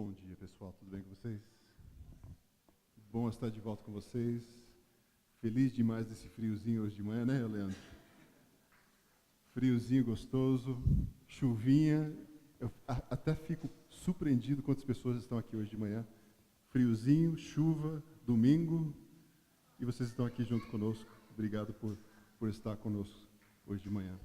Bom dia, pessoal. Tudo bem com vocês? Bom estar de volta com vocês. Feliz demais desse friozinho hoje de manhã, né, Leandro? Friozinho gostoso, chuvinha. Eu até fico surpreendido quantas pessoas estão aqui hoje de manhã. Friozinho, chuva, domingo, e vocês estão aqui junto conosco. Obrigado por estar conosco hoje de manhã.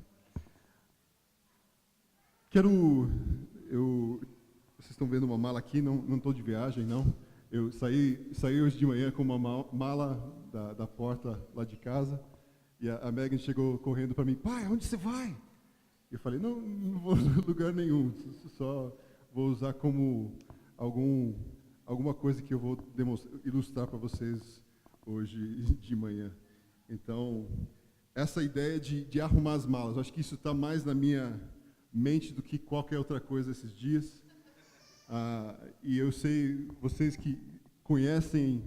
Vocês estão vendo uma mala aqui, não estou de viagem, não. Eu saí hoje de manhã com uma mala da porta lá de casa, e a Megan chegou correndo para mim: pai, onde você vai? Eu falei: não vou a lugar nenhum, só vou usar como alguma coisa que eu vou ilustrar para vocês hoje de manhã. Então, essa ideia de arrumar as malas, eu acho que isso está mais na minha mente do que qualquer outra coisa esses dias. E eu sei, vocês que conhecem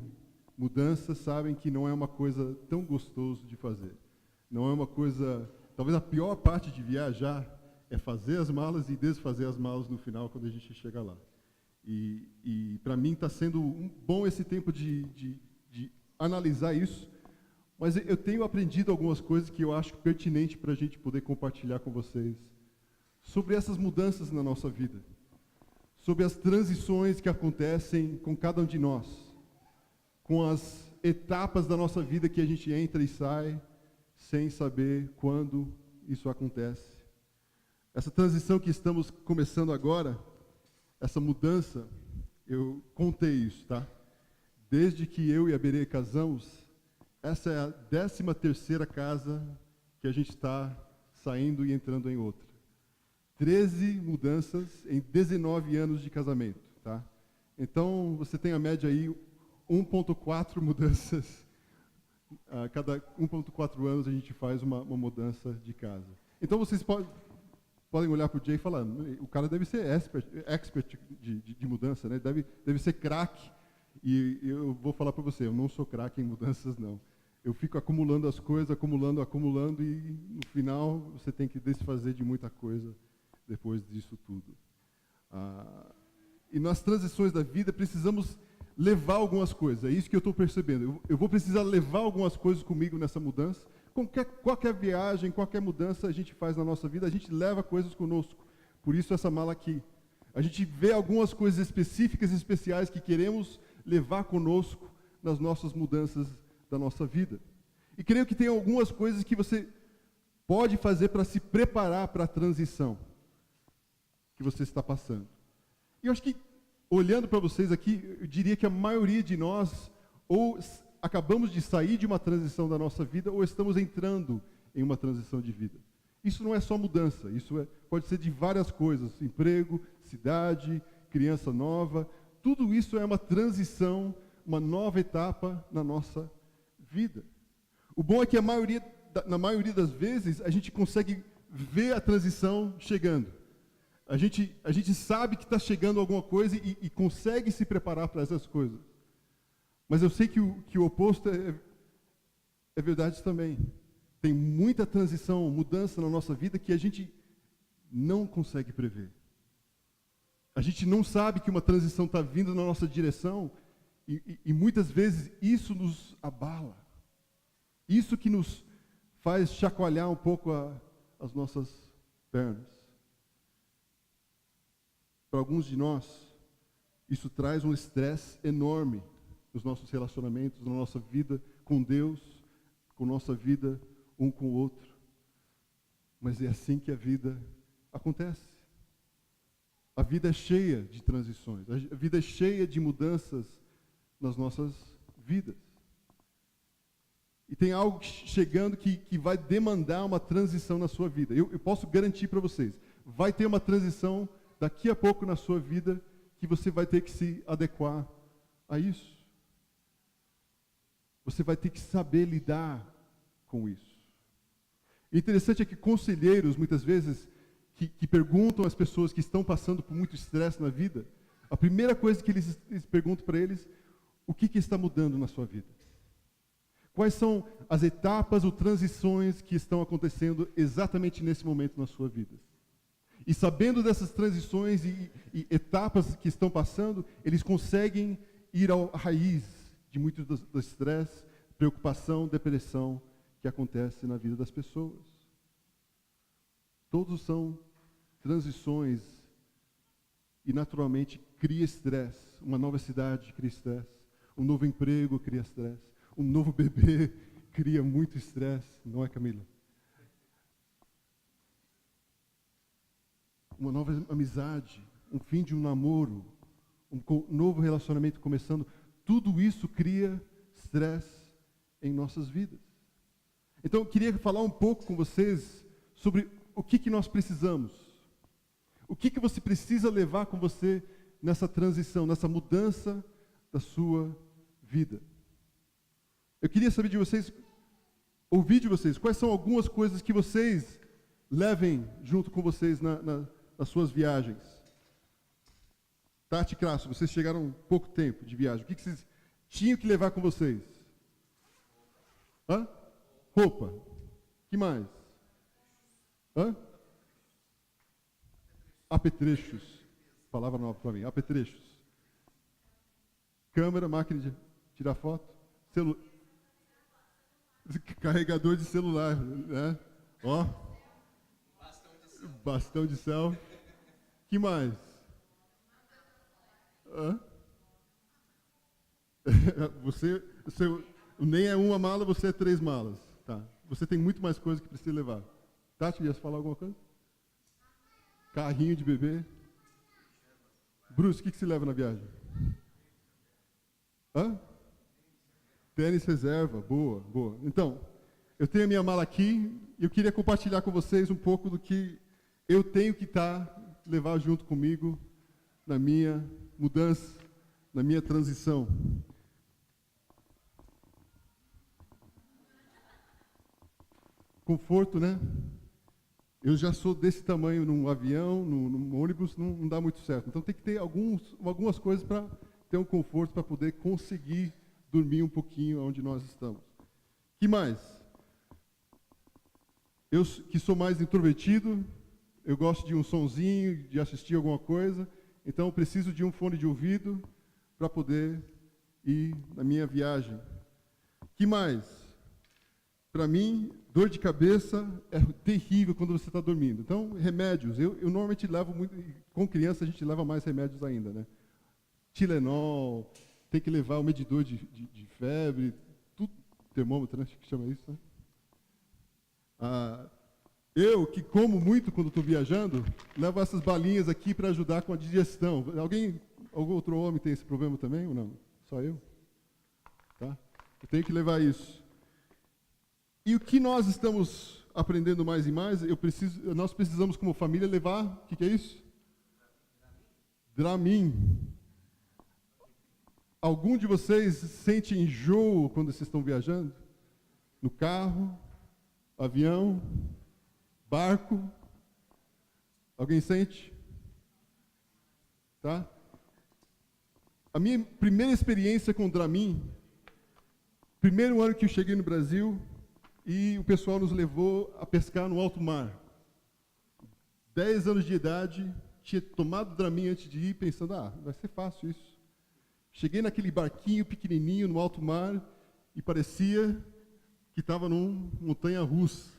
mudanças sabem que não é uma coisa tão gostoso de fazer. Não é uma coisa, talvez a pior parte de viajar é fazer as malas e desfazer as malas no final quando a gente chega lá. E para mim está sendo bom esse tempo de analisar isso, mas eu tenho aprendido algumas coisas que eu acho pertinente para a gente poder compartilhar com vocês sobre essas mudanças na nossa vida, sobre as transições que acontecem com cada um de nós, com as etapas da nossa vida que a gente entra e sai sem saber quando isso acontece. Essa transição que estamos começando agora, essa mudança, eu contei isso, tá? Desde que eu e a Berê casamos, essa é a 13ª casa que a gente está saindo e entrando em outra. 13 mudanças em 19 anos de casamento, tá? Então, você tem a média aí, 1,4 mudanças. A cada 1,4 anos a gente faz uma mudança de casa. Então, vocês podem olhar para o Jay e falar: o cara deve ser expert de mudança, né? Deve ser craque. E eu vou falar para você, eu não sou craque em mudanças, não. Eu fico acumulando as coisas, acumulando, e no final você tem que desfazer de muita coisa depois disso tudo. E nas transições da vida precisamos levar algumas coisas, é isso que eu estou percebendo. Eu vou precisar levar algumas coisas comigo nessa mudança. Qualquer viagem, qualquer mudança a gente faz na nossa vida, a gente leva coisas conosco. Por isso essa mala aqui. A gente vê algumas coisas específicas e especiais que queremos levar conosco nas nossas mudanças da nossa vida. E creio que tem algumas coisas que você pode fazer para se preparar para a transição que você está passando. E eu acho que, olhando para vocês aqui, eu diria que a maioria de nós ou acabamos de sair de uma transição da nossa vida ou estamos entrando em uma transição de vida. Isso não é só mudança, pode ser de várias coisas: emprego, cidade, criança nova. Tudo isso é uma transição, uma nova etapa na nossa vida. O bom é que na maioria das vezes a gente consegue ver a transição chegando. A gente sabe que está chegando alguma coisa e consegue se preparar para essas coisas. Mas eu sei que o oposto é verdade também. Tem muita transição, mudança na nossa vida que a gente não consegue prever. A gente não sabe que uma transição está vindo na nossa direção e muitas vezes isso nos abala. Isso que nos faz chacoalhar um pouco as nossas pernas. Para alguns de nós, isso traz um estresse enorme nos nossos relacionamentos, na nossa vida com Deus, com nossa vida um com o outro. Mas é assim que a vida acontece. A vida é cheia de transições, a vida é cheia de mudanças nas nossas vidas. E tem algo chegando que vai demandar uma transição na sua vida. Eu posso garantir para vocês, vai ter uma transição daqui a pouco na sua vida que você vai ter que se adequar a isso. Você vai ter que saber lidar com isso. O interessante é que conselheiros, muitas vezes, que perguntam às pessoas que estão passando por muito estresse na vida, a primeira coisa que eles perguntam para eles: o que está mudando na sua vida? Quais são as etapas ou transições que estão acontecendo exatamente nesse momento na sua vida? E sabendo dessas transições e etapas que estão passando, eles conseguem ir à raiz de muito do estresse, preocupação, depressão que acontece na vida das pessoas. Todos são transições e naturalmente cria estresse. Uma nova cidade cria estresse. Um novo emprego cria estresse. Um novo bebê cria muito estresse. Não é, Camila? Uma nova amizade, um fim de um namoro, um novo relacionamento começando. Tudo isso cria estresse em nossas vidas. Então, eu queria falar um pouco com vocês sobre o que nós precisamos. O que você precisa levar com você nessa transição, nessa mudança da sua vida. Eu queria saber de vocês, ouvir de vocês, quais são algumas coisas que vocês levem junto com vocês nas suas viagens. Tati Crasso, vocês chegaram pouco tempo de viagem. O que vocês tinham que levar com vocês? Hã? Roupa. Que mais? Hã? Apetrechos. Palavra nova para mim. Apetrechos. Câmera, máquina de tirar foto. Carregador de celular, né? Ó. Bastão de céu. Que mais? Hã? Você nem é uma mala, você é 3 malas. Tá. Você tem muito mais coisa que precisa levar. Tati, ia falar alguma coisa? Carrinho de bebê. Bruce, o que você leva na viagem? Hã? Tênis reserva. Boa, boa. Então, eu tenho a minha mala aqui e eu queria compartilhar com vocês um pouco do que eu tenho que levar junto comigo na minha mudança, na minha transição. Conforto, né? Eu já sou desse tamanho num avião, num ônibus, não dá muito certo. Então tem que ter algumas coisas para ter um conforto, para poder conseguir dormir um pouquinho onde nós estamos. Que mais? Eu que sou mais introvertido, eu gosto de um sonzinho, de assistir alguma coisa, então eu preciso de um fone de ouvido para poder ir na minha viagem. Que mais? Para mim, dor de cabeça é terrível quando você está dormindo. Então, remédios. Eu normalmente levo muito... Com criança, a gente leva mais remédios ainda, né? Tilenol, tem que levar o medidor de febre, tudo, termômetro, né? Acho que chama isso, né? Eu, que como muito quando estou viajando, levo essas balinhas aqui para ajudar com a digestão. Algum outro homem tem esse problema também ou não? Só eu? Tá? Eu tenho que levar isso. E o que nós estamos aprendendo mais e mais, nós precisamos como família levar, o que é isso? Dramin. Algum de vocês sente enjoo quando vocês estão viajando? No carro, avião, barco? Alguém sente? Tá? A minha primeira experiência com Dramin, primeiro ano que eu cheguei no Brasil, e o pessoal nos levou a pescar no alto mar. 10 anos de idade, tinha tomado Dramin antes de ir, pensando, vai ser fácil isso. Cheguei naquele barquinho pequenininho no alto mar e parecia que estava num montanha-russa.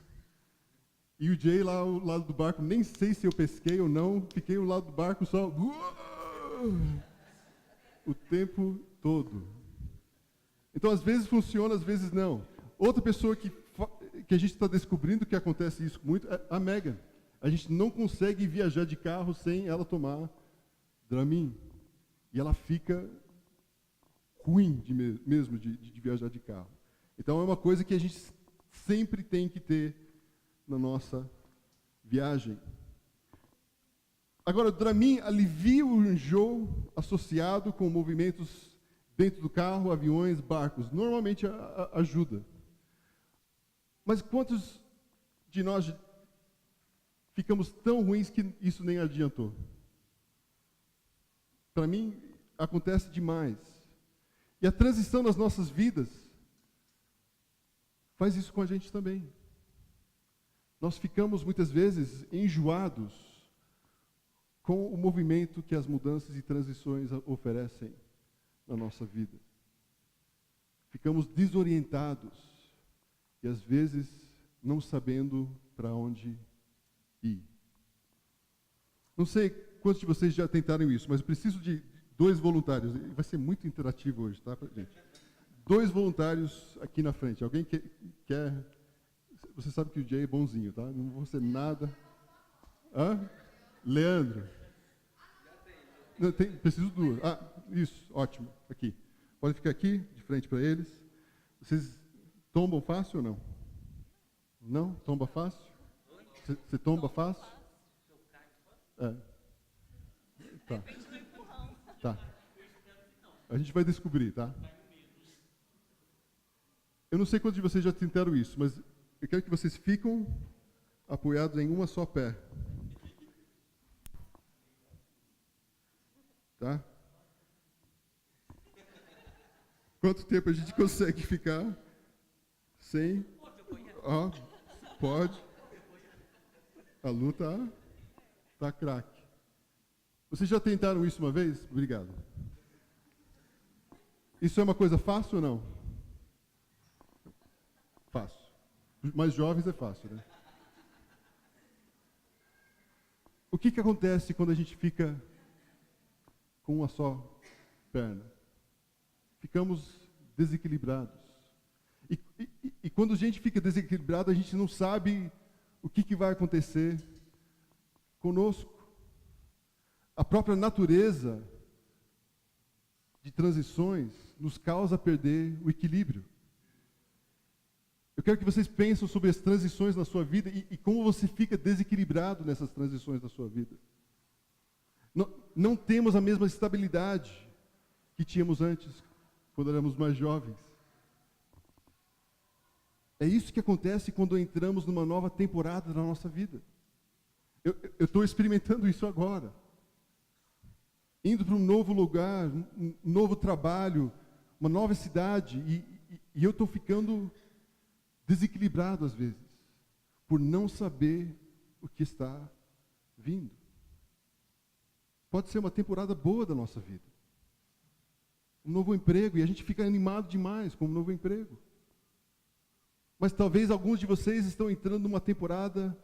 E o Jay lá ao lado do barco, nem sei se eu pesquei ou não, fiquei ao lado do barco só o tempo todo. Então, às vezes funciona, às vezes não. Outra pessoa que a gente está descobrindo que acontece isso muito é a Megan. A gente não consegue viajar de carro sem ela tomar Dramin. E ela fica ruim mesmo de viajar de carro. Então é uma coisa que a gente sempre tem que ter na nossa viagem. Agora, o Dramin alivia o enjoo associado com movimentos dentro do carro, aviões, barcos. Normalmente ajuda. Mas quantos de nós ficamos tão ruins que isso nem adiantou? Para mim, acontece demais. E a transição das nossas vidas faz isso com a gente também. Nós ficamos, muitas vezes, enjoados com o movimento que as mudanças e transições oferecem na nossa vida. Ficamos desorientados e, às vezes, não sabendo para onde ir. Não sei quantos de vocês já tentaram isso, mas eu preciso de 2 voluntários. Vai ser muito interativo hoje, tá, gente? 2 voluntários aqui na frente. Alguém quer... Você sabe que o Jay é bonzinho, tá? Não vou ser nada... Hã? Leandro. Não, preciso de 2. Ah, isso, ótimo. Aqui. Pode ficar aqui, de frente para eles. Vocês tombam fácil ou não? Não? Tomba fácil? Você tomba fácil? É. Tá. Tá. A gente vai descobrir, tá? Eu não sei quantos de vocês já tentaram isso, mas eu quero que vocês fiquem apoiados em uma só pé. Tá? Quanto tempo a gente consegue ficar sem... Ó, pode. A Lu tá craque. Vocês já tentaram isso uma vez? Obrigado. Isso é uma coisa fácil ou não? Fácil. Os mais jovens é fácil, né? O que acontece quando a gente fica com uma só perna? Ficamos desequilibrados. E quando a gente fica desequilibrado, a gente não sabe o que vai acontecer conosco. A própria natureza de transições nos causa perder o equilíbrio. Eu quero que vocês pensem sobre as transições na sua vida e como você fica desequilibrado nessas transições da sua vida. Não temos a mesma estabilidade que tínhamos antes, quando éramos mais jovens. É isso que acontece quando entramos numa nova temporada da nossa vida. Eu estou experimentando isso agora. Indo para um novo lugar, um novo trabalho, uma nova cidade, e eu estou ficando desequilibrado às vezes, por não saber o que está vindo. Pode ser uma temporada boa da nossa vida. Um novo emprego, e a gente fica animado demais com um novo emprego. Mas talvez alguns de vocês estão entrando numa temporada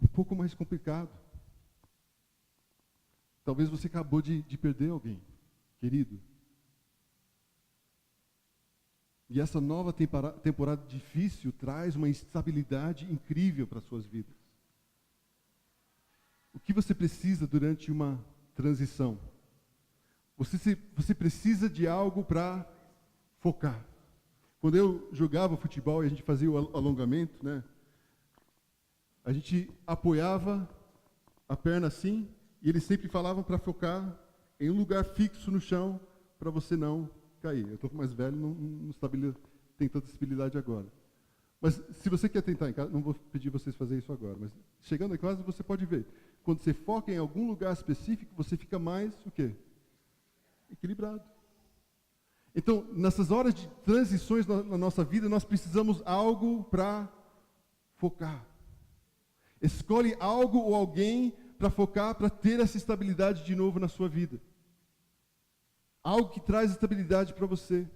um pouco mais complicada. Talvez você acabou de perder alguém querido. E essa nova temporada difícil traz uma instabilidade incrível para as suas vidas. O que você precisa durante uma transição? Você precisa de algo para focar. Quando eu jogava futebol e a gente fazia o alongamento, né? A gente apoiava a perna assim, e eles sempre falavam para focar em um lugar fixo no chão, para você não cair. Eu estou mais velho, não tem tanta estabilidade agora. Mas se você quer tentar em casa, não vou pedir vocês fazerem isso agora, mas chegando em casa você pode ver. Quando você foca em algum lugar específico, você fica mais o quê? Equilibrado. Então, nessas horas de transições na nossa vida, nós precisamos algo para focar. Escolhe algo ou alguém para focar, para ter essa estabilidade de novo na sua vida. Algo que traz estabilidade para você.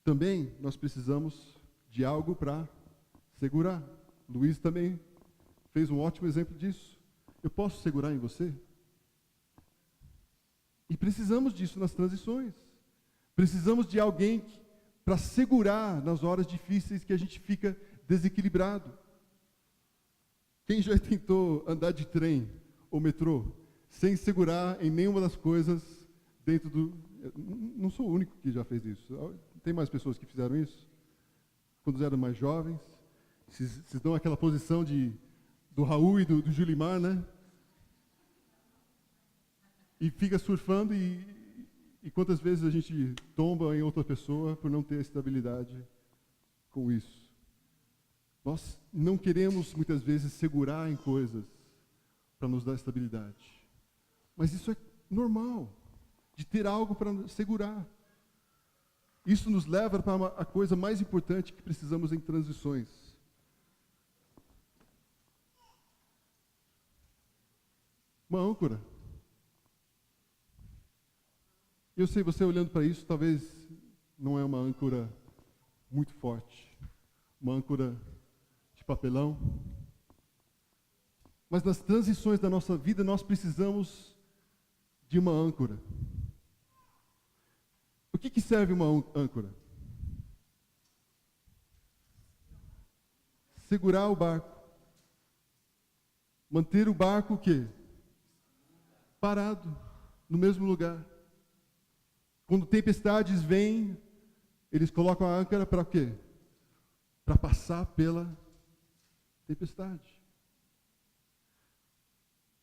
Também nós precisamos de algo para segurar. Luiz também fez um ótimo exemplo disso. Eu posso segurar em você? E precisamos disso nas transições. Precisamos de alguém para segurar nas horas difíceis que a gente fica desequilibrado. Quem já tentou andar de trem ou metrô sem segurar em nenhuma das coisas dentro do... Não sou o único que já fez isso. Tem mais pessoas que fizeram isso? Quando eram mais jovens. Vocês dão aquela posição do Raul e do Julimar, né? E fica surfando e quantas vezes a gente tomba em outra pessoa por não ter estabilidade com isso. Nós não queremos, muitas vezes, segurar em coisas para nos dar estabilidade. Mas isso é normal, de ter algo para segurar. Isso nos leva para a coisa mais importante que precisamos em transições. Uma âncora. Eu sei, você olhando para isso, talvez não é uma âncora muito forte. Uma âncora de papelão. Mas nas transições da nossa vida, nós precisamos de uma âncora. O que serve uma âncora? Segurar o barco. Manter o barco o quê? Parado, no mesmo lugar. Quando tempestades vêm, eles colocam a âncora para quê? Para passar pela tempestade.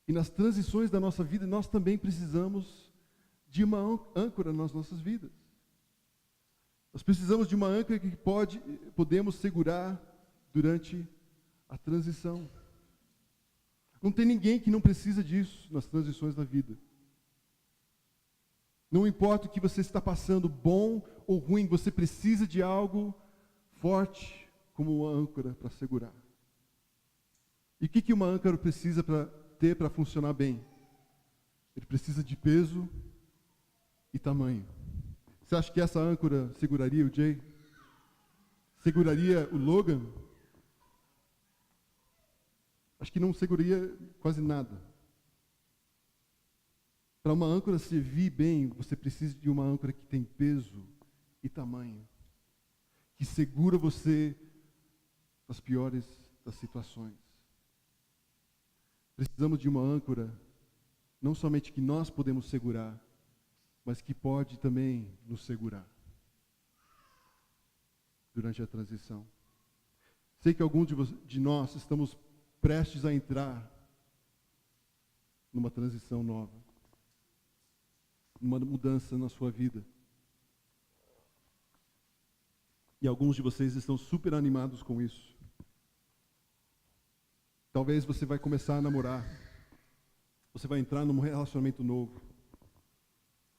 E nas transições da nossa vida, nós também precisamos de uma âncora nas nossas vidas. Nós precisamos de uma âncora que podemos segurar durante a transição. Não tem ninguém que não precisa disso nas transições da vida. Não importa o que você está passando, bom ou ruim, você precisa de algo forte como uma âncora para segurar. E o que uma âncora precisa ter para funcionar bem? Ele precisa de peso e tamanho. Você acha que essa âncora seguraria o Jay? Seguraria o Logan? Acho que não seguraria quase nada. Para uma âncora servir bem, você precisa de uma âncora que tem peso e tamanho, que segura você nas piores das situações. Precisamos de uma âncora, não somente que nós podemos segurar, mas que pode também nos segurar durante a transição. Sei que alguns de nós estamos prestes a entrar numa transição nova, numa mudança na sua vida. E alguns de vocês estão super animados com isso. Talvez você vai começar a namorar. Você vai entrar num relacionamento novo.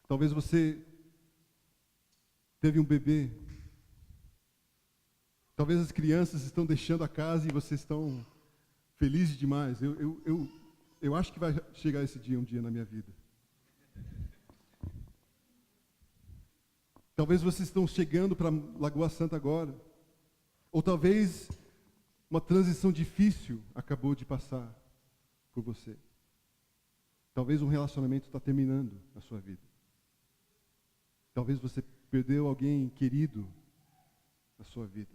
Talvez você teve um bebê. Talvez as crianças estão deixando a casa e vocês estão felizes demais. Eu acho que vai chegar esse dia um dia na minha vida. Talvez vocês estão chegando para Lagoa Santa agora. Ou talvez uma transição difícil acabou de passar por você. Talvez um relacionamento está terminando na sua vida. Talvez você perdeu alguém querido na sua vida.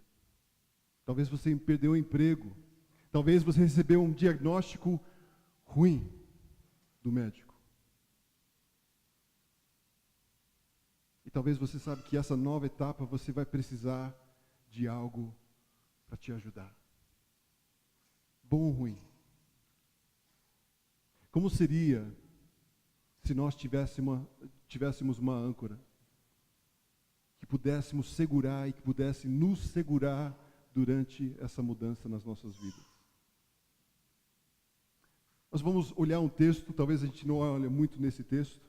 Talvez você perdeu o emprego. Talvez você recebeu um diagnóstico ruim do médico. E talvez você sabe que essa nova etapa você vai precisar de algo para te ajudar. Bom ou ruim? Como seria se nós tivéssemos uma âncora que pudéssemos segurar e que pudesse nos segurar durante essa mudança nas nossas vidas? Nós vamos olhar um texto, talvez a gente não olhe muito nesse texto,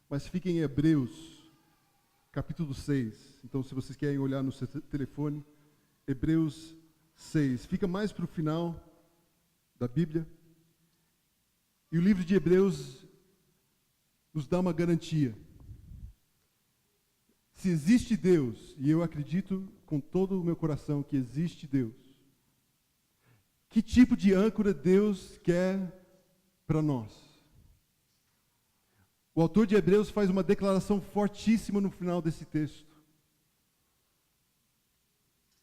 mas fica em Hebreus, capítulo 6. Então, se vocês querem olhar no seu telefone, Hebreus 6. Fica mais para o final da Bíblia. E o livro de Hebreus nos dá uma garantia. Se existe Deus, e eu acredito com todo o meu coração que existe Deus, que tipo de âncora Deus quer para nós? O autor de Hebreus faz uma declaração fortíssima no final desse texto,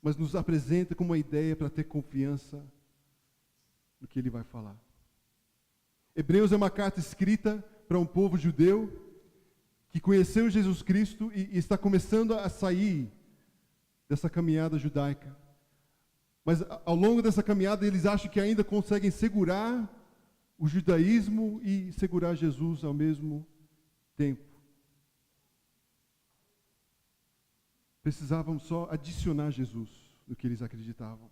mas nos apresenta como uma ideia para ter confiança no que ele vai falar. Hebreus é uma carta escrita para um povo judeu que conheceu Jesus Cristo e está começando a sair dessa caminhada judaica. Mas ao longo dessa caminhada eles acham que ainda conseguem segurar o judaísmo e segurar Jesus ao mesmo tempo. Precisavam só adicionar Jesus no que eles acreditavam.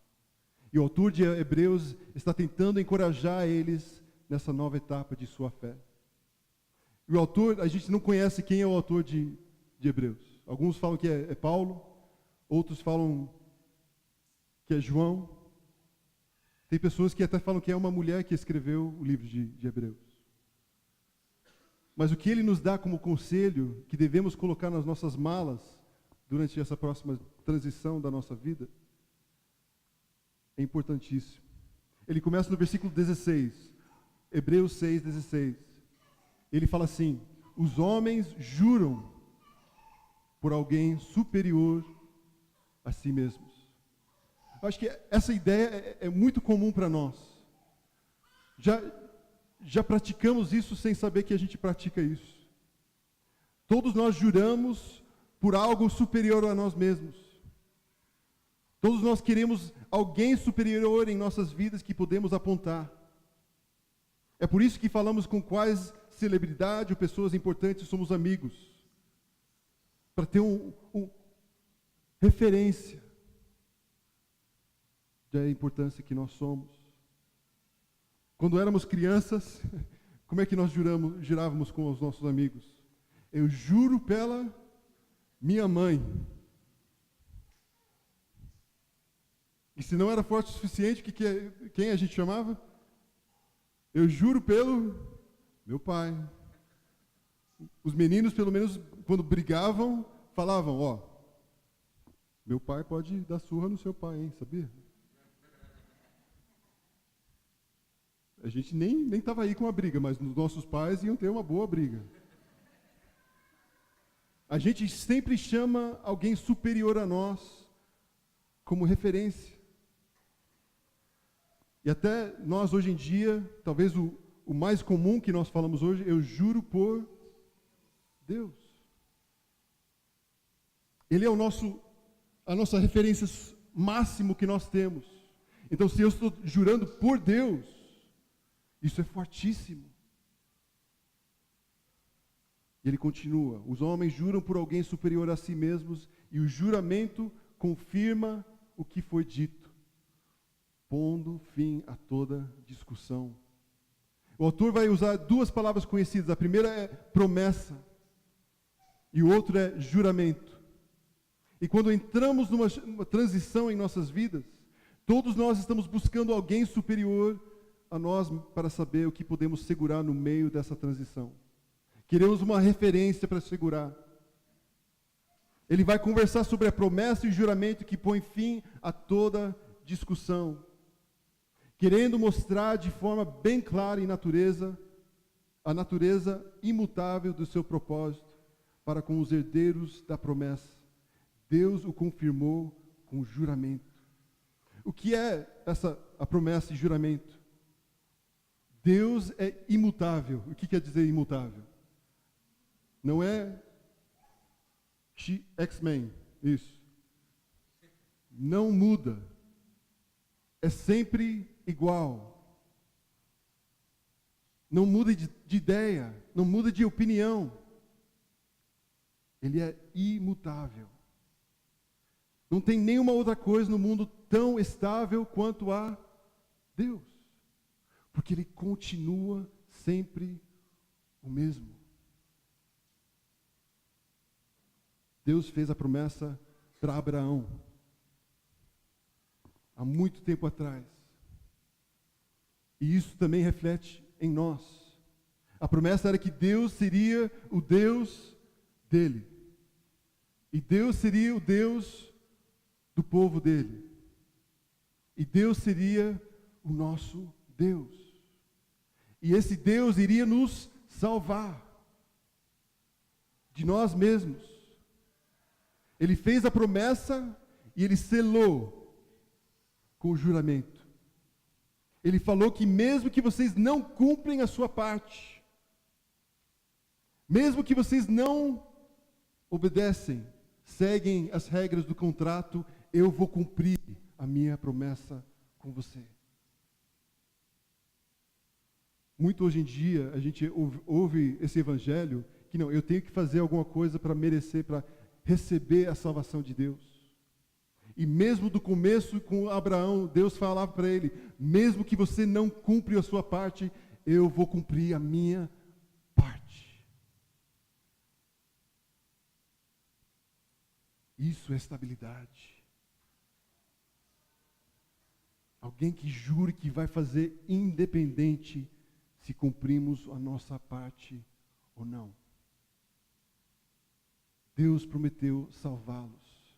E o autor de Hebreus está tentando encorajar eles nessa nova etapa de sua fé. E o autor, a gente não conhece quem é o autor de Hebreus. Alguns falam que é Paulo, outros falam que é João. Tem pessoas que até falam que é uma mulher que escreveu o livro de Hebreus. Mas o que ele nos dá como conselho, que devemos colocar nas nossas malas durante essa próxima transição da nossa vida, é importantíssimo. Ele começa no versículo 16, Hebreus 6:16. Ele fala assim: os homens juram por alguém superior a si mesmos. Eu acho que essa ideia é muito comum para nós. Já praticamos isso sem saber que a gente pratica isso. Todos nós juramos por algo superior a nós mesmos. Todos nós queremos alguém superior em nossas vidas que podemos apontar. É por isso que falamos com quais celebridades ou pessoas importantes somos amigos. Para ter referência da importância que nós somos. Quando éramos crianças, como é que nós jurávamos com os nossos amigos? Eu juro pela minha mãe. E se não era forte o suficiente, quem a gente chamava? Eu juro pelo meu pai. Os meninos, pelo menos, quando brigavam, falavam, ó, meu pai pode dar surra no seu pai, hein, sabia? A gente nem estava aí com a briga, mas os nossos pais iam ter uma boa briga. A gente sempre chama alguém superior a nós como referência. E até nós hoje em dia, talvez o mais comum que nós falamos hoje, eu juro por Deus. Ele é a nossa referência máximo que nós temos. Então, se eu estou jurando por Deus, isso é fortíssimo. E ele continua: os homens juram por alguém superior a si mesmos, e o juramento confirma o que foi dito, pondo fim a toda discussão. O autor vai usar duas palavras conhecidas. A primeira é promessa, e o outro é juramento. E quando entramos numa transição em nossas vidas, todos nós estamos buscando alguém superior a nós para saber o que podemos segurar no meio dessa transição. Queremos uma referência para segurar. Ele vai conversar sobre a promessa e o juramento que põe fim a toda discussão, querendo mostrar de forma bem clara a natureza imutável do seu propósito para com os herdeiros da promessa. Deus o confirmou com juramento. O que é a promessa e juramento? Deus é imutável. O que quer dizer imutável? Não é X-Men, isso. Não muda. É sempre igual. Não muda de ideia, não muda de opinião. Ele é imutável. Não tem nenhuma outra coisa no mundo tão estável quanto a Deus. Porque Ele continua sempre o mesmo. Deus fez a promessa para Abraão há muito tempo atrás. E isso também reflete em nós. A promessa era que Deus seria o Deus dele. E Deus seria o Deus do povo dele. E Deus seria o nosso Deus. E esse Deus iria nos salvar de nós mesmos. Ele fez a promessa e Ele selou com o juramento. Ele falou que mesmo que vocês não cumprem a sua parte, mesmo que vocês não obedecem, seguem as regras do contrato, eu vou cumprir a minha promessa com você. Muito hoje em dia, a gente ouve esse evangelho, que não, eu tenho que fazer alguma coisa para merecer, para receber a salvação de Deus. E mesmo do começo com Abraão, Deus falava para ele, mesmo que você não cumpra a sua parte, eu vou cumprir a minha parte. Isso é estabilidade. Alguém que jure que vai fazer independente se cumprimos a nossa parte ou não. Deus prometeu salvá-los.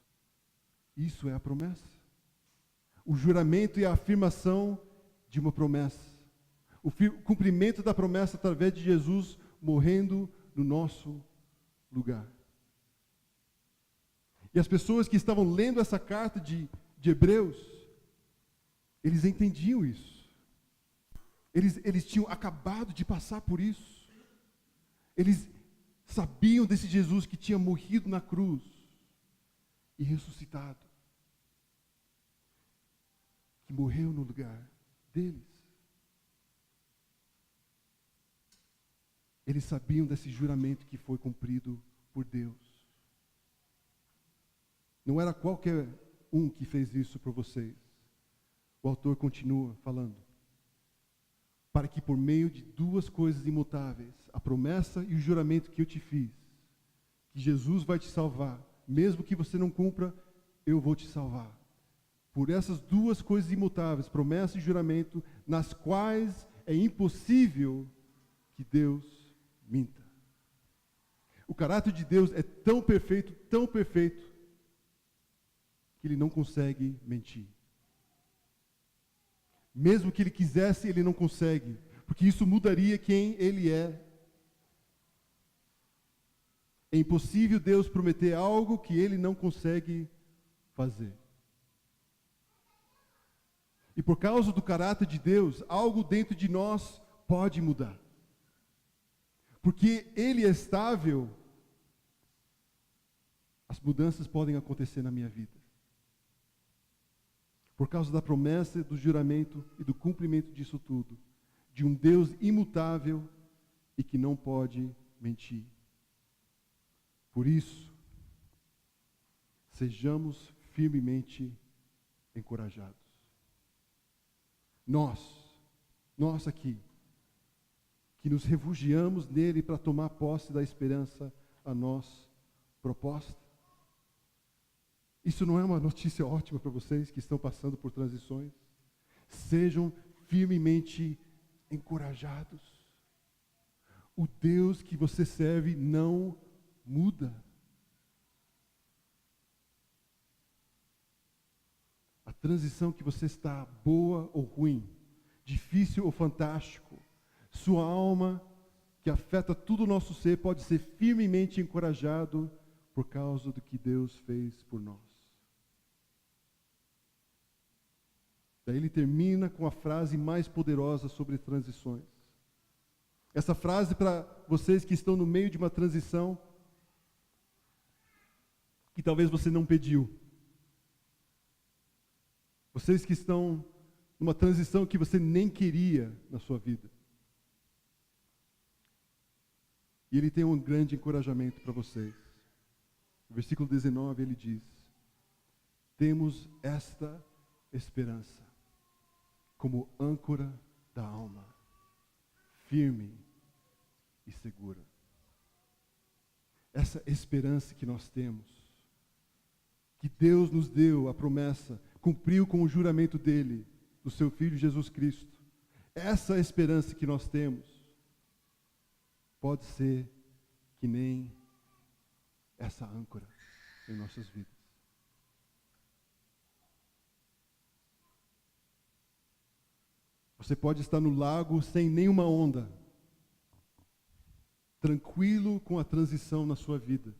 Isso é a promessa. O juramento e a afirmação de uma promessa. O cumprimento da promessa através de Jesus morrendo no nosso lugar. E as pessoas que estavam lendo essa carta de Hebreus, eles entendiam isso. Eles tinham acabado de passar por isso. Eles sabiam desse Jesus que tinha morrido na cruz e ressuscitado. Que morreu no lugar deles. Eles sabiam desse juramento que foi cumprido por Deus. Não era qualquer um que fez isso por vocês. O autor continua falando. Para que por meio de duas coisas imutáveis, a promessa e o juramento que eu te fiz, que Jesus vai te salvar, mesmo que você não cumpra, eu vou te salvar. Por essas duas coisas imutáveis, promessa e juramento, nas quais é impossível que Deus minta. O caráter de Deus é tão perfeito, que ele não consegue mentir. Mesmo que ele quisesse, ele não consegue, porque isso mudaria quem ele é. É impossível Deus prometer algo que ele não consegue fazer. E por causa do caráter de Deus, algo dentro de nós pode mudar. Porque ele é estável, as mudanças podem acontecer na minha vida. Por causa da promessa, do juramento e do cumprimento disso tudo. De um Deus imutável e que não pode mentir. Por isso, sejamos firmemente encorajados. Nós aqui, que nos refugiamos nele para tomar posse da esperança a nós proposta. Isso não é uma notícia ótima para vocês que estão passando por transições? Sejam firmemente encorajados. O Deus que você serve não muda. A transição que você está, boa ou ruim, difícil ou fantástico, sua alma, que afeta todo o nosso ser, pode ser firmemente encorajado por causa do que Deus fez por nós. Daí ele termina com a frase mais poderosa sobre transições. Essa frase para vocês que estão no meio de uma transição que talvez você não pediu. Vocês que estão numa transição que você nem queria na sua vida. E ele tem um grande encorajamento para vocês. No versículo 19 ele diz: temos esta esperança como âncora da alma, firme e segura. Essa esperança que nós temos, que Deus nos deu a promessa, cumpriu com o juramento dele, do seu Filho Jesus Cristo. Essa esperança que nós temos, pode ser que nem essa âncora em nossas vidas. Você pode estar no lago sem nenhuma onda, tranquilo com a transição na sua vida.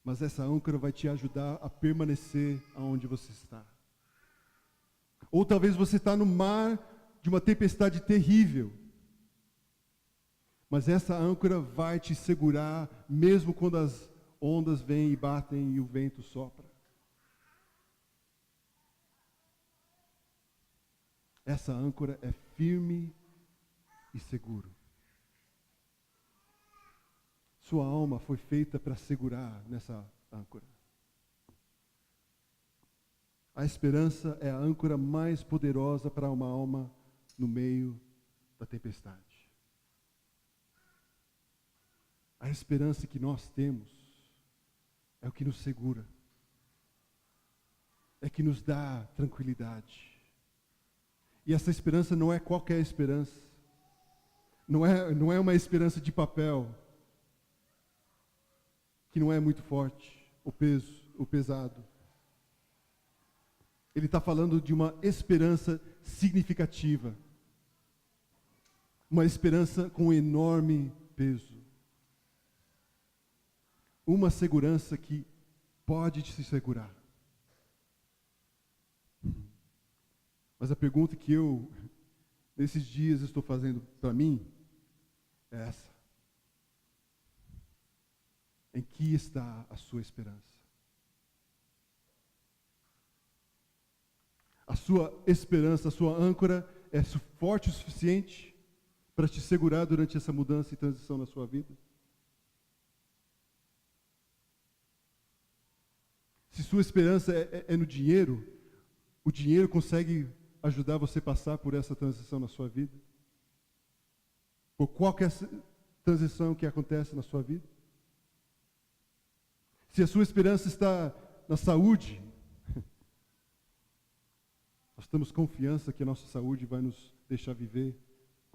Mas essa âncora vai te ajudar a permanecer aonde você está. Ou talvez você está no mar de uma tempestade terrível. Mas essa âncora vai te segurar, mesmo quando as ondas vêm e batem e o vento sopra. Essa âncora é firme e seguro. Sua alma foi feita para segurar nessa âncora. A esperança é a âncora mais poderosa para uma alma no meio da tempestade. A esperança que nós temos é o que nos segura. É que nos dá tranquilidade. E essa esperança não é qualquer esperança. Não é uma esperança de papel, que não é muito forte, o pesado. Ele está falando de uma esperança significativa. Uma esperança com enorme peso. Uma segurança que pode te segurar. Mas a pergunta que eu, nesses dias, estou fazendo para mim, é essa. Em que está a sua esperança? A sua esperança, a sua âncora é forte o suficiente para te segurar durante essa mudança e transição na sua vida? Se sua esperança é no dinheiro, o dinheiro consegue ajudar você a passar por essa transição na sua vida? Por qualquer transição que acontece na sua vida? Se a sua esperança está na saúde, nós temos confiança que a nossa saúde vai nos deixar viver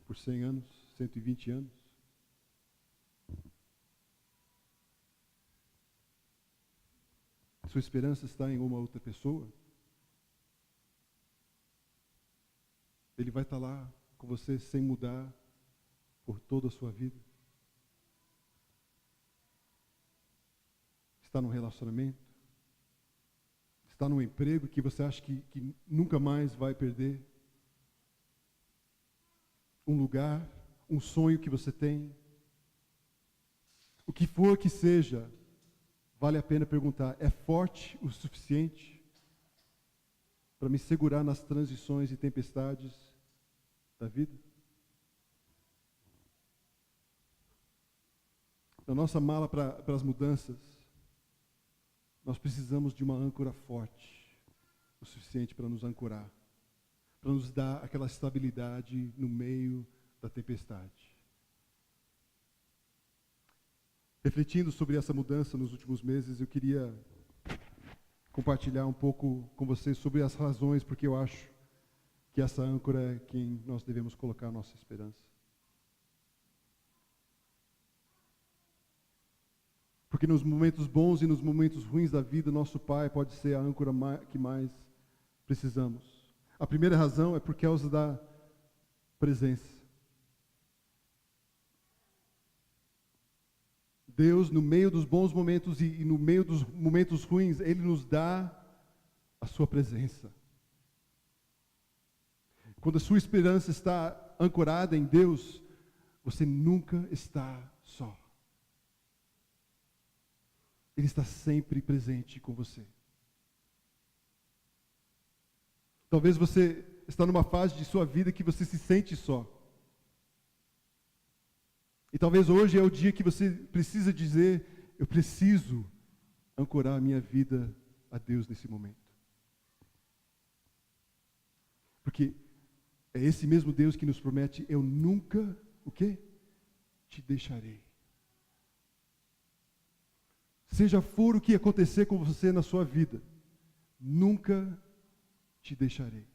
por 100 anos, 120 anos. Sua esperança está em uma outra pessoa? Ele vai estar lá com você sem mudar por toda a sua vida? Está num relacionamento? Está num emprego que você acha que nunca mais vai perder? Um lugar, um sonho que você tem? O que for que seja, vale a pena perguntar, é forte o suficiente para me segurar nas transições e tempestades da vida? Na nossa mala para as mudanças, nós precisamos de uma âncora forte, o suficiente para nos ancorar, para nos dar aquela estabilidade no meio da tempestade. Refletindo sobre essa mudança nos últimos meses, eu queria compartilhar um pouco com vocês sobre as razões porque eu acho que essa âncora é quem nós devemos colocar a nossa esperança. Porque nos momentos bons e nos momentos ruins da vida, nosso Pai pode ser a âncora que mais precisamos. A primeira razão é por causa da presença. Deus, no meio dos bons momentos e no meio dos momentos ruins, Ele nos dá a sua presença. Quando a sua esperança está ancorada em Deus, você nunca está só. Ele está sempre presente com você. Talvez você está numa fase de sua vida que você se sente só. E talvez hoje é o dia que você precisa dizer, eu preciso ancorar a minha vida a Deus nesse momento. Porque é esse mesmo Deus que nos promete, eu nunca, o quê? Te deixarei. Seja for o que acontecer com você na sua vida, nunca te deixarei.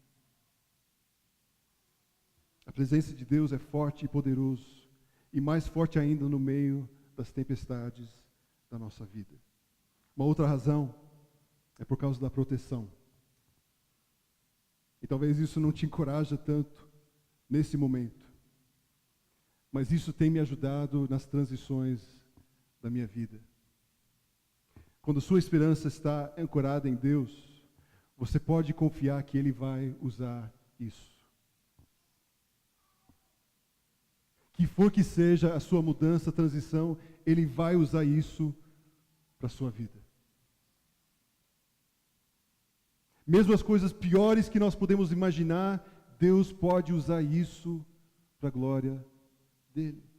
A presença de Deus é forte e poderoso, e mais forte ainda no meio das tempestades da nossa vida. Uma outra razão é por causa da proteção. E talvez isso não te encoraje tanto nesse momento, mas isso tem me ajudado nas transições da minha vida. Quando sua esperança está ancorada em Deus, você pode confiar que Ele vai usar isso. Que for que seja a sua mudança, a transição, Ele vai usar isso para a sua vida. Mesmo as coisas piores que nós podemos imaginar, Deus pode usar isso para a glória dEle.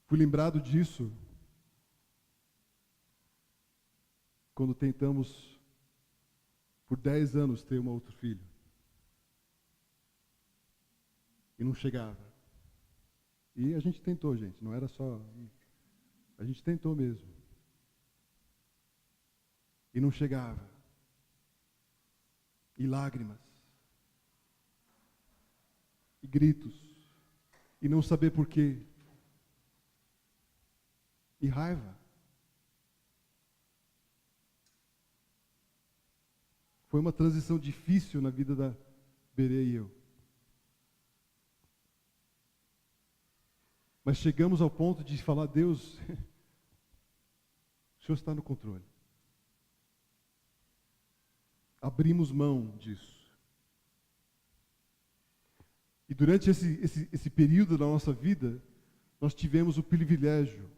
Fui lembrado disso quando tentamos, por 10 anos, ter um outro filho. E não chegava. E a gente tentou, gente, não era só... A gente tentou mesmo. E não chegava. E lágrimas. gritos, e não saber por quê, e raiva. Foi uma transição difícil na vida da Berê e eu. Mas chegamos ao ponto de falar: Deus, o Senhor está no controle. Abrimos mão disso. E durante esse período da nossa vida, nós tivemos o privilégio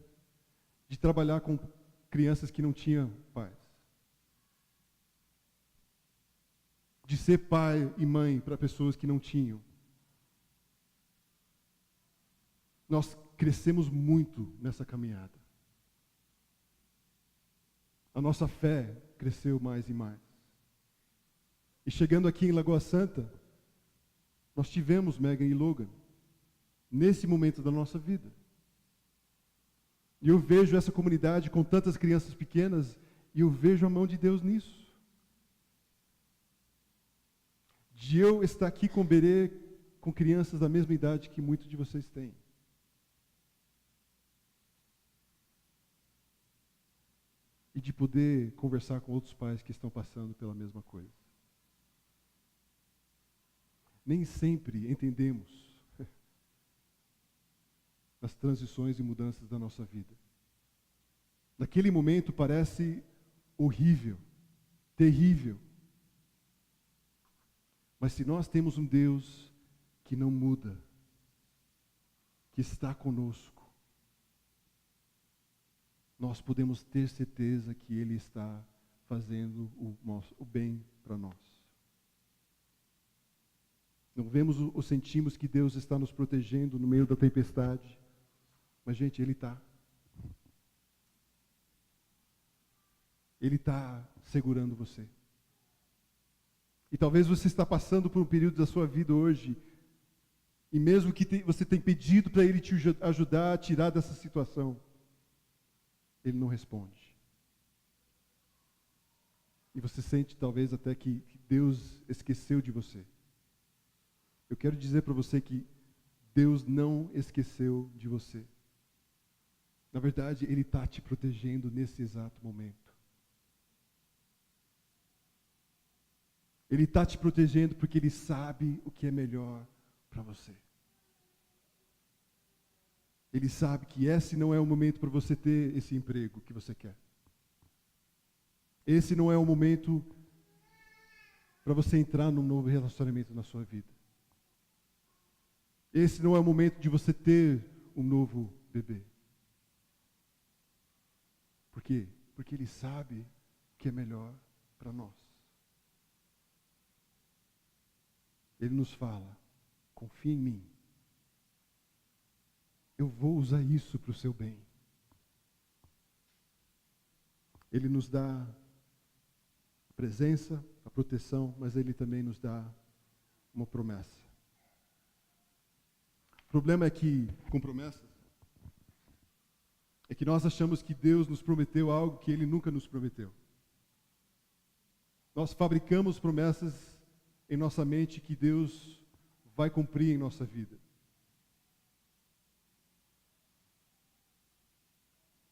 de trabalhar com crianças que não tinham pais. De ser pai e mãe para pessoas que não tinham. Nós crescemos muito nessa caminhada. A nossa fé cresceu mais e mais. E chegando aqui em Lagoa Santa, nós tivemos Megan e Logan, nesse momento da nossa vida. E eu vejo essa comunidade com tantas crianças pequenas, e eu vejo a mão de Deus nisso. De eu estar aqui com Berê, com crianças da mesma idade que muitos de vocês têm. E de poder conversar com outros pais que estão passando pela mesma coisa. Nem sempre entendemos as transições e mudanças da nossa vida. Naquele momento parece horrível, terrível. Mas se nós temos um Deus que não muda, que está conosco, nós podemos ter certeza que Ele está fazendo o bem para nós. Não vemos ou sentimos que Deus está nos protegendo no meio da tempestade, mas, gente, Ele está. Ele está segurando você. E talvez você está passando por um período da sua vida hoje, e mesmo que você tenha pedido para Ele te ajudar a tirar dessa situação, Ele não responde. E você sente talvez até que Deus esqueceu de você. Eu quero dizer para você que Deus não esqueceu de você. Na verdade, Ele está te protegendo nesse exato momento. Ele está te protegendo porque Ele sabe o que é melhor para você. Ele sabe que esse não é o momento para você ter esse emprego que você quer. Esse não é o momento para você entrar num novo relacionamento na sua vida. Esse não é o momento de você ter um novo bebê. Por quê? Porque Ele sabe o que é melhor para nós. Ele nos fala: confia em mim. Eu vou usar isso para o seu bem. Ele nos dá a presença, a proteção, mas Ele também nos dá uma promessa. O problema é que, com promessas, é que nós achamos que Deus nos prometeu algo que Ele nunca nos prometeu. Nós fabricamos promessas em nossa mente que Deus vai cumprir em nossa vida.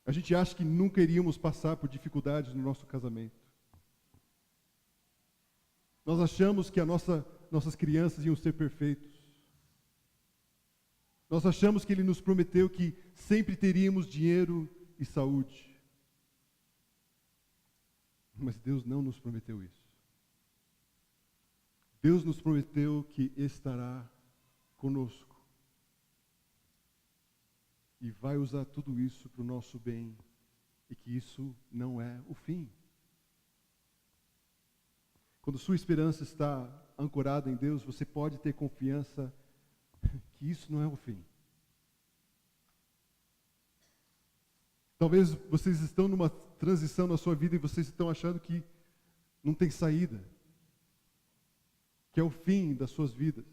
A gente acha que nunca iríamos passar por dificuldades no nosso casamento. Nós achamos que nossas crianças iam ser perfeitos. Nós achamos que Ele nos prometeu que sempre teríamos dinheiro e saúde. Mas Deus não nos prometeu isso. Deus nos prometeu que estará conosco. E vai usar tudo isso para o nosso bem. E que isso não é o fim. Quando sua esperança está ancorada em Deus, você pode ter confiança que isso não é o fim. Talvez vocês estão numa transição na sua vida e vocês estão achando que não tem saída. Que é o fim das suas vidas.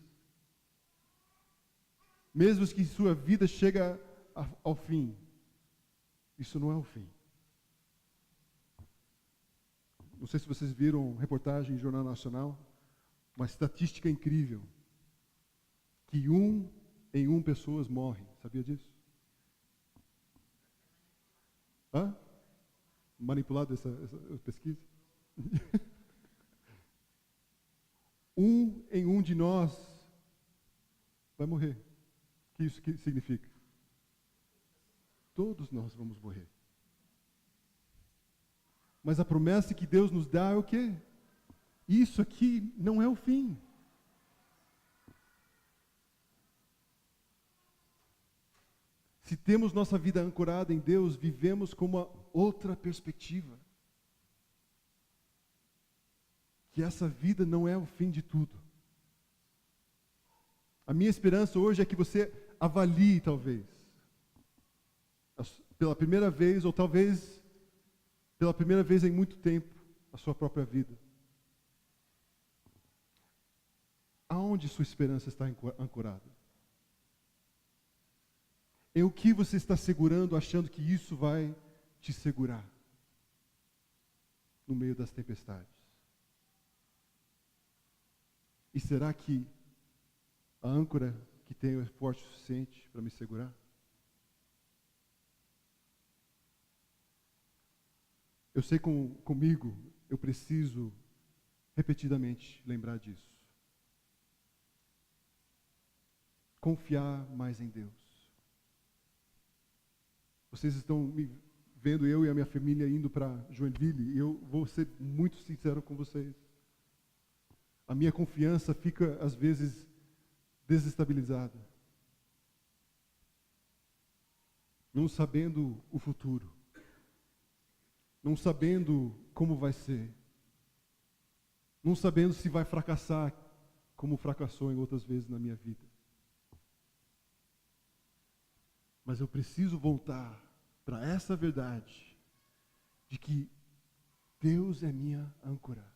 Mesmo que sua vida chegue ao fim, isso não é o fim. Não sei se vocês viram reportagem em Jornal Nacional, uma estatística incrível. que em um pessoas morrem. Sabia disso? Hã? Manipulado essa pesquisa? Em um de nós vai morrer. O que isso significa? Todos nós vamos morrer. Mas a promessa que Deus nos dá é o quê? Isso aqui não é o fim. Se temos nossa vida ancorada em Deus, vivemos com uma outra perspectiva. Que essa vida não é o fim de tudo. A minha esperança hoje é que você avalie, talvez, pela primeira vez, ou talvez pela primeira vez em muito tempo, a sua própria vida. Aonde sua esperança está ancorada? Em o que você está segurando, achando que isso vai te segurar no meio das tempestades? E será que a âncora que tenho é forte o suficiente para me segurar? Eu sei comigo, eu preciso repetidamente lembrar disso. Confiar mais em Deus. Vocês estão me vendo, eu e a minha família, indo para Joinville, e eu vou ser muito sincero com vocês. A minha confiança fica, às vezes, desestabilizada. Não sabendo o futuro. Não sabendo como vai ser. Não sabendo se vai fracassar, como fracassou em outras vezes na minha vida. Mas eu preciso voltar para essa verdade de que Deus é minha âncora.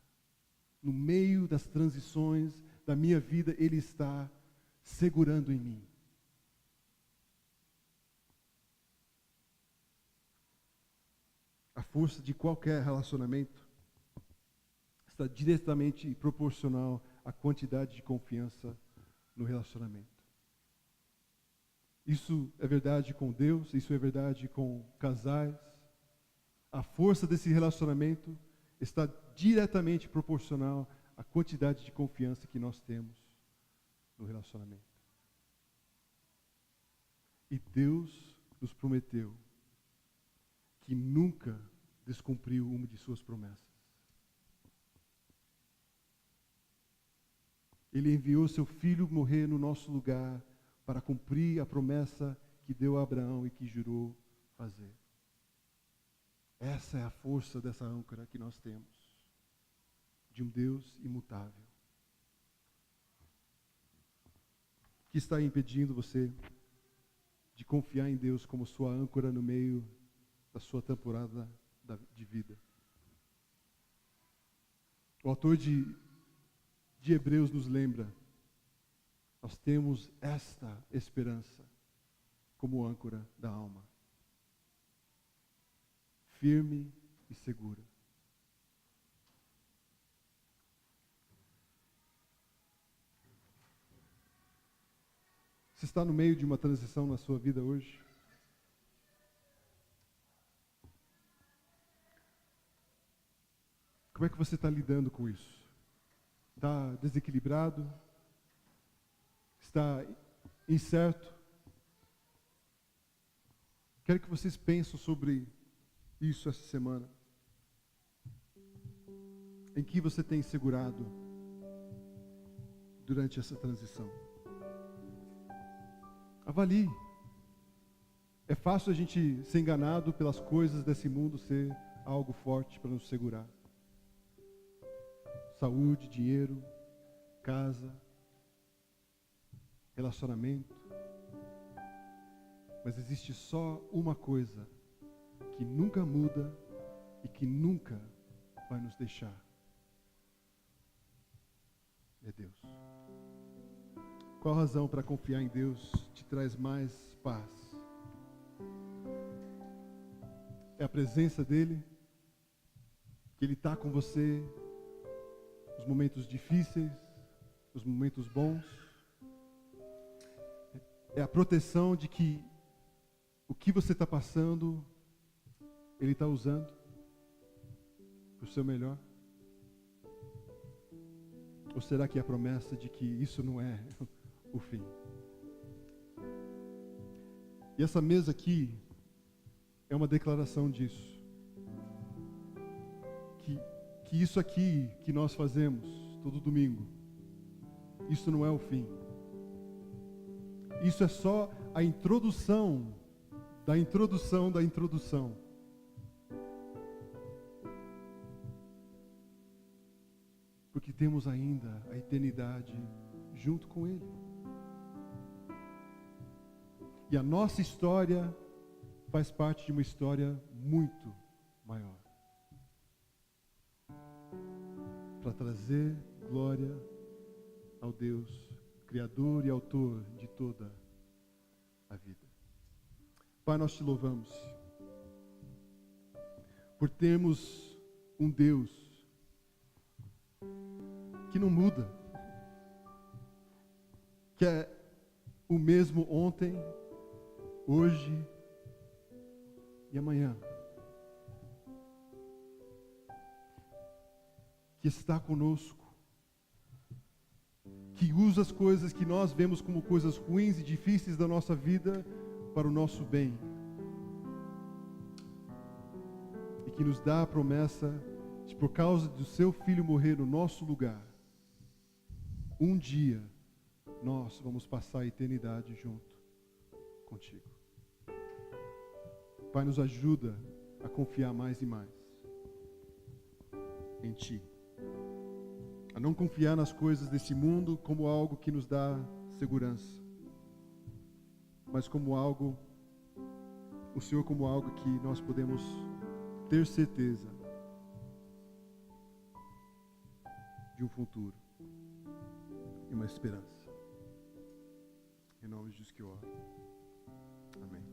No meio das transições da minha vida, Ele está segurando em mim. A força de qualquer relacionamento está diretamente proporcional à quantidade de confiança no relacionamento. Isso é verdade com Deus, isso é verdade com casais. A força desse relacionamento está diretamente proporcional à quantidade de confiança que nós temos no relacionamento. E Deus nos prometeu que nunca descumpriu uma de suas promessas. Ele enviou seu filho morrer no nosso lugar para cumprir a promessa que deu a Abraão e que jurou fazer. Essa é a força dessa âncora que nós temos, de um Deus imutável. O que está impedindo você de confiar em Deus como sua âncora no meio da sua temporada de vida? O autor de Hebreus nos lembra, nós temos esta esperança como âncora da alma, firme e segura. Você está no meio de uma transição na sua vida hoje? Como é que você está lidando com isso? Está desequilibrado? Está incerto? Quero que vocês pensem sobre isso essa semana. Em que você tem segurado durante essa transição? Avalie. É fácil a gente ser enganado pelas coisas desse mundo ser algo forte para nos segurar. Saúde, dinheiro, casa, relacionamento. Mas existe só uma coisa que nunca muda e que nunca vai nos deixar. É Deus. Qual a razão para confiar em Deus te traz mais paz? É a presença dEle, que Ele está com você nos momentos difíceis, nos momentos bons. é a proteção de que o que você está passando, Ele está usando para o seu melhor? Ou será que é a promessa de que isso não é o fim? E essa mesa aqui é uma declaração disso. Que isso aqui que nós fazemos todo domingo, isso não é o fim. Isso é só a introdução da introdução da introdução. Porque temos ainda a eternidade junto com Ele. E a nossa história faz parte de uma história muito maior. Para trazer glória ao Deus Criador e Autor de toda a vida. Pai, nós te louvamos por termos um Deus que não muda, que é o mesmo ontem, hoje e amanhã, que está conosco, que usa as coisas que nós vemos como coisas ruins e difíceis da nossa vida para o nosso bem, e que nos dá a promessa de, por causa do seu Filho morrer no nosso lugar, um dia nós vamos passar a eternidade junto contigo. Pai, nos ajuda a confiar mais e mais em Ti. A não confiar nas coisas desse mundo como algo que nos dá segurança, mas como algo, o Senhor como algo que nós podemos ter certeza de um futuro e uma esperança. Em nome de Jesus que eu oro. Amém.